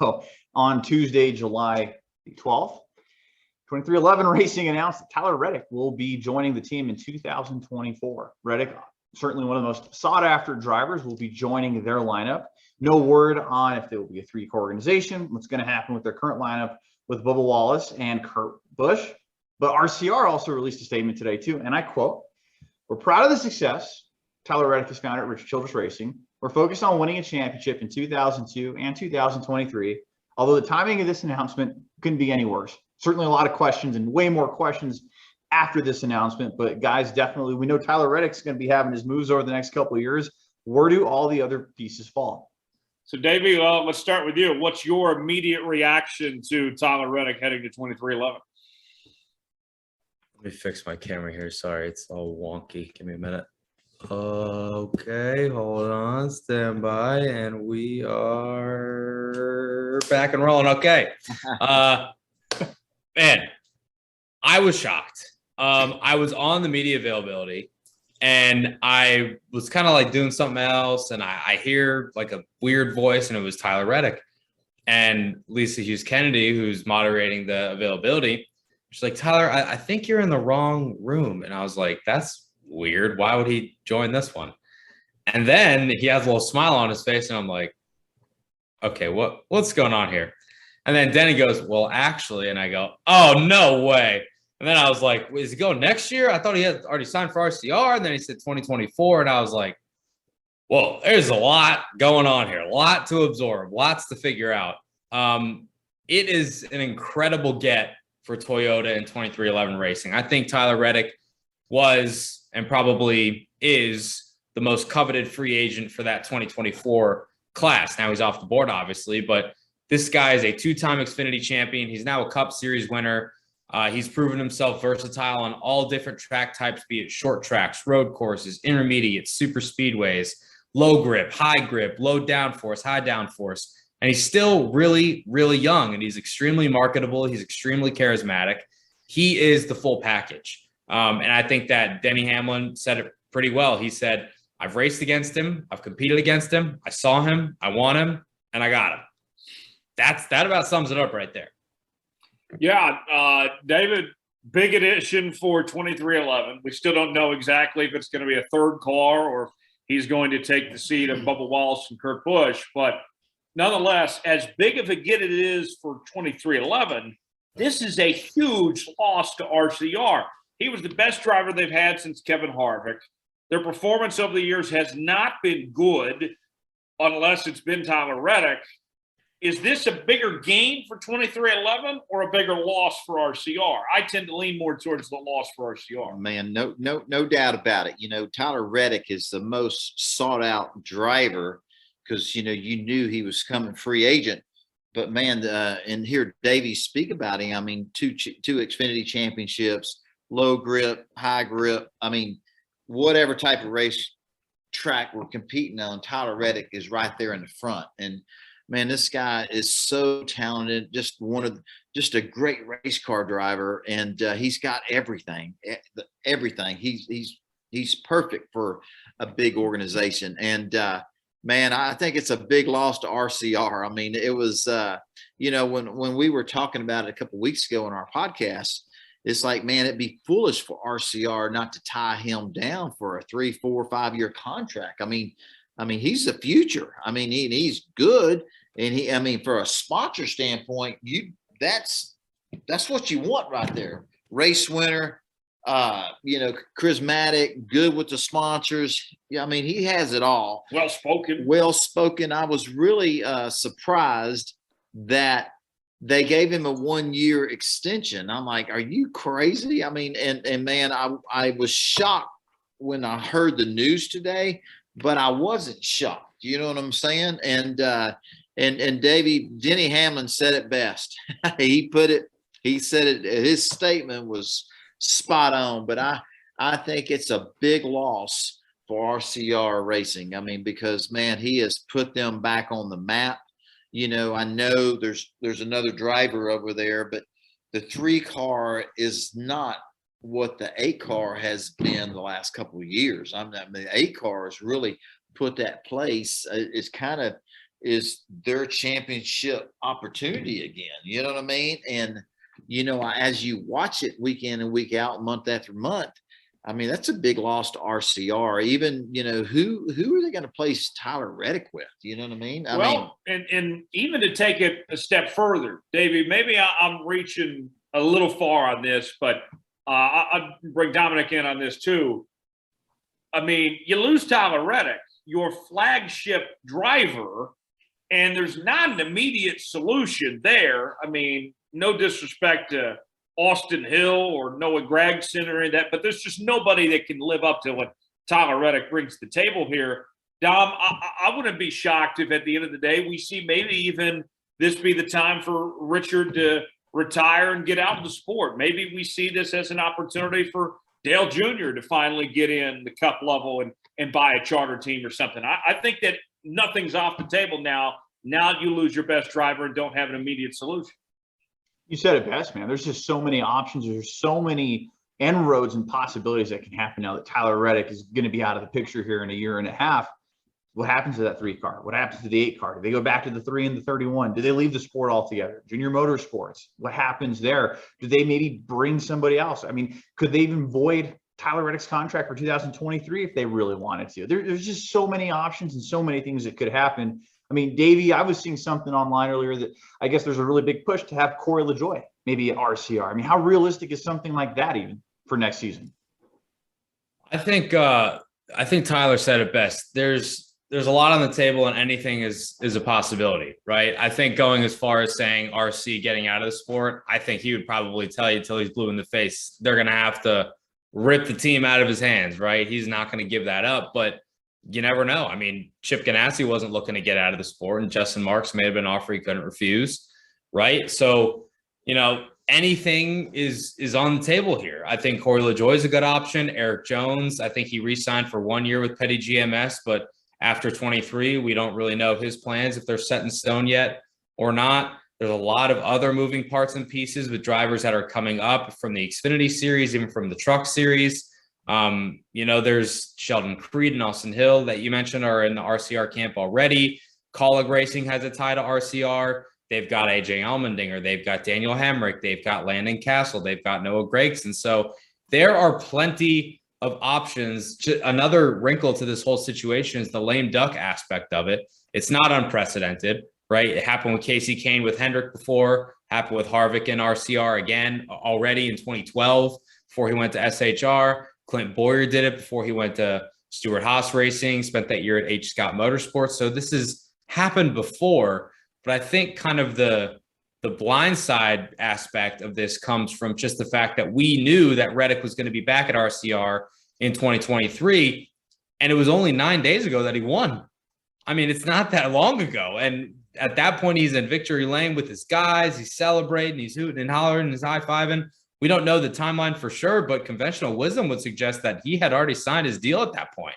So on Tuesday, July 12th, 2311 Racing announced that Tyler Reddick will be joining the team in 2024. Reddick, certainly one of the most sought-after drivers, will be joining their lineup. No word on if there will be a three-car organization, what's going to happen with their current lineup with Bubba Wallace and Kurt Busch. But RCR also released a statement today, too, and I quote, "We're proud of the success Tyler Reddick has found at Richard Childress Racing. We're focused on winning a championship in 2002 and 2023, although the timing of this announcement couldn't be any worse." Certainly a lot of questions and way more questions after this announcement, but guys, definitely, we know Tyler Reddick's going to be having his moves over the next couple of years. Where do all the other pieces fall? So, Davey, let's start with you. What's your immediate reaction to Tyler Reddick heading to 2311? Let me fix my camera here. Sorry, it's all wonky. Give me a minute. Okay, hold on. Stand by. And we are back and rolling. Okay. Man, I was shocked. I was on the media availability, and I was kind of like doing something else, and I hear like a weird voice, and it was Tyler Reddick. And Lisa Hughes Kennedy, who's moderating the availability, she's like, "Tyler, I think you're in the wrong room." And I was like, "That's weird. Why would he join this one?" And then he has a little smile on his face, and I'm like, "Okay, what's going on here?" And then Denny goes, "Well, actually," and I go, "Oh, no way." And then I was like, "Is he going next year? I thought he had already signed for RCR." And then he said 2024. And I was like, "Whoa, there's a lot going on here, a lot to absorb, lots to figure out." It is an incredible get for Toyota in 2311 Racing. I think Tyler Reddick was and probably is the most coveted free agent for that 2024 class. Now he's off the board, obviously, but this guy is a two-time Xfinity champion. He's now a Cup Series winner. He's proven himself versatile on all different track types, be it short tracks, road courses, intermediates, super speedways, low grip, high grip, low downforce, high downforce. And he's still really, really young, and he's extremely marketable. He's extremely charismatic. He is the full package. And I think that Denny Hamlin said it pretty well. He said, "I've raced against him. I've competed against him. I saw him. I won him, and I got him." That about sums it up right there. Yeah, David, big addition for 2311. We still don't know exactly if it's going to be a third car or if he's going to take the seat of Bubba Wallace and Kurt Busch. But nonetheless, as big of a get it is for 2311, this is a huge loss to RCR. He was the best driver they've had since Kevin Harvick. Their performance over the years has not been good unless it's been Tyler Reddick. Is this a bigger gain for 2311 or a bigger loss for RCR? I tend to lean more towards the loss for RCR. Man, no doubt about it. You know, Tyler Reddick is the most sought out driver because, you knew he was coming free agent. But man, and hear Davey speak about him. I mean, two Xfinity championships, low grip, high grip. I mean, whatever type of race track we're competing on, Tyler Reddick is right there in the front. And man, this guy is so talented, just a great race car driver, and he's got everything. He's perfect for a big organization. And man, I think it's a big loss to RCR. I mean, it was when we were talking about it a couple of weeks ago in our podcast, it's like, man, it'd be foolish for RCR not to tie him down for a 3, 4, 5 year contract. I mean, he's the future. I mean, he's good. And for a sponsor standpoint, that's what you want right there. Race winner, charismatic, good with the sponsors. Yeah, I mean, he has it all. Well spoken. I was really surprised that they gave him a 1-year extension. I'm like, are you crazy? I mean, and man, I was shocked when I heard the news today, but I wasn't shocked. You know what I'm saying? And Denny Hamlin said it best. He said it, his statement was spot on, but I think it's a big loss for RCR Racing. I mean, because man, he has put them back on the map. I know there's another driver over there, but the 3 car is not what the 8 car has been the last couple of years. The 8 car has really put that place. It's kind of is their championship opportunity again. You know what I mean? And, you know, as you watch it week in and week out, month after month, I mean, that's a big loss to RCR. Even, you know, who are they going to place Tyler Reddick with? You know what I mean? And even to take it a step further, Davey, maybe I'm reaching a little far on this, but I'll bring Dominic in on this too. I mean, you lose Tyler Reddick, your flagship driver, and there's not an immediate solution there. I mean, no disrespect to Austin Hill or Noah Gregson or any of that, but there's just nobody that can live up to what Tyler Reddick brings to the table here. Dom, I wouldn't be shocked if at the end of the day we see maybe even this be the time for Richard to retire and get out of the sport. Maybe we see this as an opportunity for Dale Jr. to finally get in the cup level and buy a charter team or something. I think that nothing's off the table now. Now you lose your best driver and don't have an immediate solution. You said it best, man. There's just so many options. There's so many inroads and possibilities that can happen now that Tyler Reddick is going to be out of the picture here in a year and a half. What happens to that 3 car? What happens to the 8 car? Do they go back to the 3 and the 31? Do they leave the sport altogether? Junior Motorsports, what happens there? Do they maybe bring somebody else? I mean, could they even void Tyler Reddick's contract for 2023 if they really wanted to? There's just so many options and so many things that could happen. I mean, Davey, I was seeing something online earlier that I guess there's a really big push to have Corey LaJoie maybe at RCR. I mean, how realistic is something like that even for next season? I think Tyler said it best. There's a lot on the table, and anything is a possibility, right? I think going as far as saying RC getting out of the sport, I think he would probably tell you till he's blue in the face, they're going to have to rip the team out of his hands, right? He's not going to give that up, but you never know. I mean, Chip Ganassi wasn't looking to get out of the sport, and Justin Marks may have been an offer he couldn't refuse, right? So, you know, anything is on the table here. I think Corey LaJoie is a good option. Eric Jones, I think he re-signed for 1 year with Petty GMS, but after 23, we don't really know his plans, if they're set in stone yet or not. There's a lot of other moving parts and pieces with drivers that are coming up from the Xfinity series, even from the Truck series. You know, there's Sheldon Creed and Austin Hill that you mentioned are in the RCR camp already. Colleague Racing has a tie to RCR. They've got AJ Allmendinger. They've got Daniel Hemrick. They've got Landon Castle. They've got Noah Gregson. So there are plenty of options. Another wrinkle to this whole situation is the lame duck aspect of it. It's not unprecedented, right? It happened with Casey Kane with Hendrick before, happened with Harvick and RCR again already in 2012 before he went to SHR. Clint Boyer did it before he went to Stewart-Haas Racing, spent that year at H. Scott Motorsports. So this has happened before, but I think kind of the blindside aspect of this comes from just the fact that we knew that Reddick was going to be back at RCR in 2023, and it was only 9 days ago that he won. I mean, it's not that long ago. And at that point, he's in victory lane with his guys. He's celebrating, he's hooting and hollering, he's high-fiving. We don't know the timeline for sure, but conventional wisdom would suggest that he had already signed his deal at that point.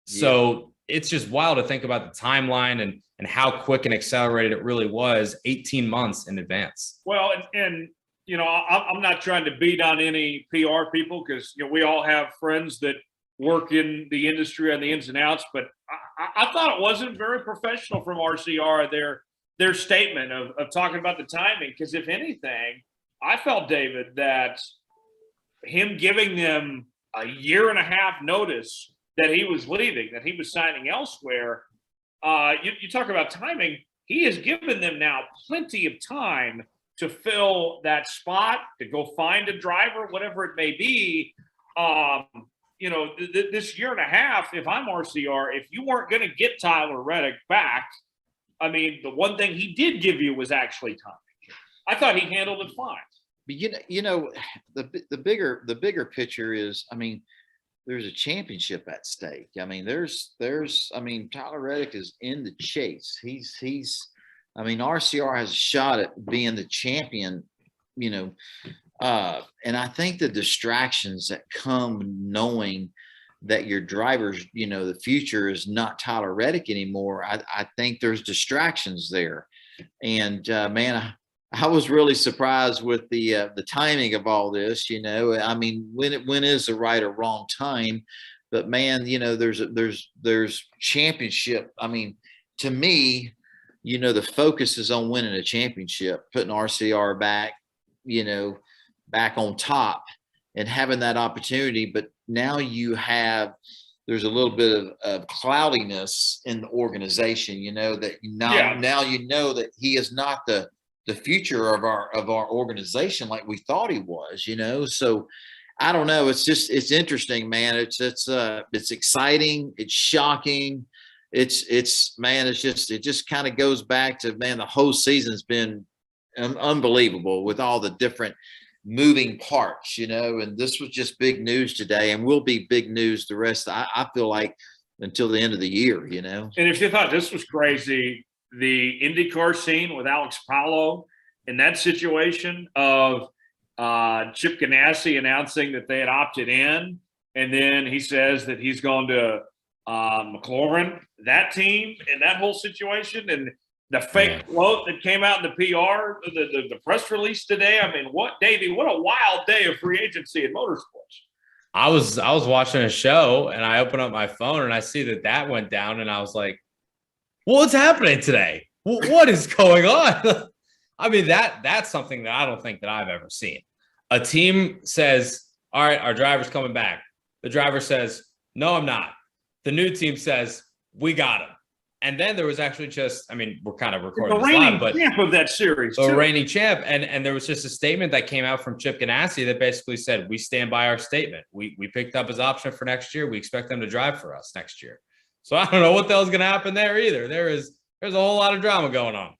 So it's just wild to think about the timeline and how quick and accelerated it really was 18 months in advance. Well, and you know, I'm not trying to beat on any PR people because, you know, we all have friends that work in the industry on the ins and outs, but I thought it wasn't very professional from RCR, their statement of talking about the timing, because if anything, I felt, David, that him giving them a year and a half notice that he was leaving, that he was signing elsewhere, you talk about timing, he has given them now plenty of time to fill that spot, to go find a driver, whatever it may be. You know, this year and a half, if I'm RCR, if you weren't going to get Tyler Reddick back, I mean, the one thing he did give you was actually time. I thought he handled it fine. But you know, the bigger picture is, I mean, there's a championship at stake. I mean, I mean, Tyler Reddick is in the chase. I mean, RCR has a shot at being the champion, you know, and I think the distractions that come knowing that your drivers, you know, the future is not Tyler Reddick anymore. I think there's distractions there. And man, I was really surprised with the timing of all this. You know, I mean, when is the right or wrong time? But man, you know, there's championship. I mean, to me, the focus is on winning a championship, putting RCR back, back on top and having that opportunity. But now there's a little bit of cloudiness in the organization, that now that he is not the future of our organization like we thought he was, So I don't know. It's interesting, man. It's exciting. It's shocking. It just kind of goes back to, man, the whole season's been unbelievable with all the different moving parts, and this was just big news today and will be big news the rest. I feel like until the end of the year, And if you thought this was crazy, the IndyCar scene with Alex Palou in that situation of Chip Ganassi announcing that they had opted in, and then he says that he's going to McLaurin, that team, and that whole situation, and the fake quote that came out in the PR, the press release today. I mean, Davey, what a wild day of free agency in motorsports. I was watching a show and I opened up my phone and I see that went down and I was like, well, what's happening today? What is going on? I mean, that's something that I don't think that I've ever seen. A team says, all right, our driver's coming back. The driver says, no, I'm not. The new team says, we got him. And then there was actually we're kind of recording the this reigning live, but champ of that series, the reigning champ. And there was just a statement that came out from Chip Ganassi that basically said, we stand by our statement. We picked up his option for next year. We expect them to drive for us next year. So I don't know what the hell's going to happen there either. There's a whole lot of drama going on.